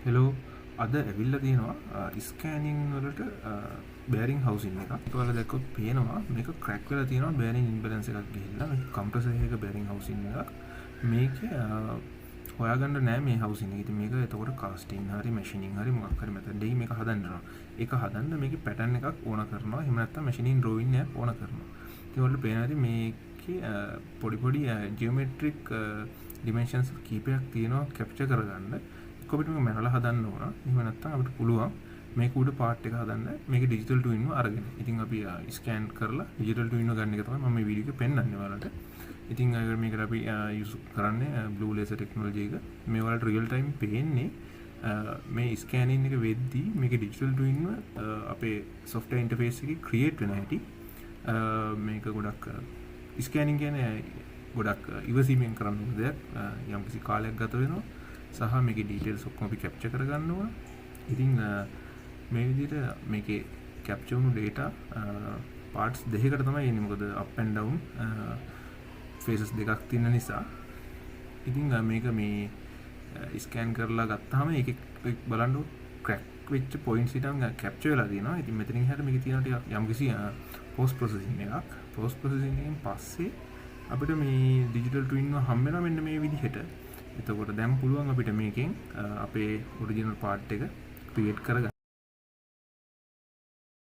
Hello අද ඇවිල්ල තියෙනවා ස්කෑනිං වලට බෑරිං හවසින් එක ඔයාල දැක්කොත් පේනවා මේක ක්‍රැක් වෙලා තියෙනවා බෑරිං ඉම්බැලන්ස් එකක් ගිහිල්ලා මේක කම්ප්‍රෙසර් එක බෑරිං හවසින් එකක් මේක හොයාගන්න නෑ මේ හවසින් එක. ඉතින් මේක එතකොට කාස්ටිං හරි මැෂිනින් හරි මොකක් හරි මෙතෙන්ද මේක හදන්නවා. ඒක හදන්න මේකේ පැටර්න් එකක් ඕන කරනවා. එහෙම නැත්නම් මැෂිනින් ඩ්‍රොයින් එකක් ඕන කරනවා. ඉතින් ඔයාලට පේනවා ඉතින් මේකේ පොඩි ජියොමෙට්‍රික් ඩිමෙන්ෂන්ස් කීපයක් තියෙනවා කැප්චර් කරගන්න. අපිට මේක මැනලා හදන්න ඕන. එහෙම නැත්නම් අපිට පුළුවන් මේක උඩ පාර්ට් එක හදන්න මේක ඩිජිටල් ට්වින් එක අරගෙන. ඉතින් අපි ස්කෑන් කරලා ඩිජිටල් ට්වින් එක ගන්න එක තමයි මම මේ වීඩියෝ එකේ පෙන්නන්නේ ඔයාලට. ඉතින් මේකට අපි යූස් කරන්නේ බ්ලූ ලේසර් ටෙක්නොලොජි එක. මේ ඔයාලට රියල් ටයිම් පේන්නේ මේ ස්කෑනින් එක වෙද්දී මේක ඩිජිටල් ට්වින් අපේ සොෆ්ට්වෙයාර් ඉන්ටර්ෆේස් එකේ ක්‍රියේට් වෙන හැටි මේක ගොඩක් ස්කෑනින් කියන්නේ ගොඩක් ඉවසීමෙන් කරන්න ඕන දෙයක්. යම්කිසි කාලයක් ගත වෙනවා. සහ මේකේ ඩීටේල්ස් ඔක්කොම අපි කැප්චර් කරගන්න ඕන. ඉතින් මේ විදිහට මේකේ කැප්චර් වුණු data parts දෙකකට තමයි එන්නේ. මොකද up and down phases දෙකක් තියෙන නිසා. ඉතින් මේක මේ ස්කෑන් කරලා ගත්තාම ඒකේ බලන්න ක්‍රැක් වෙච්ච පොයින්ට්ස් ඉතින් කැප්චර් වෙලා තියෙනවා. ඉතින් මෙතනින් හැට මේකේ තියෙන ටික යම්කිසි post processing එකක්. post processing එකෙන් පස්සේ අපිට මේ digital twin එක හම්බ වෙනවා මෙන්න මේ විදිහට. එතකොට දැන් පුළුවන් අපිට මේකෙන් අපේ ඔරිජිනල් පාර්ට් එක ක්‍රියේට් කරගන්න.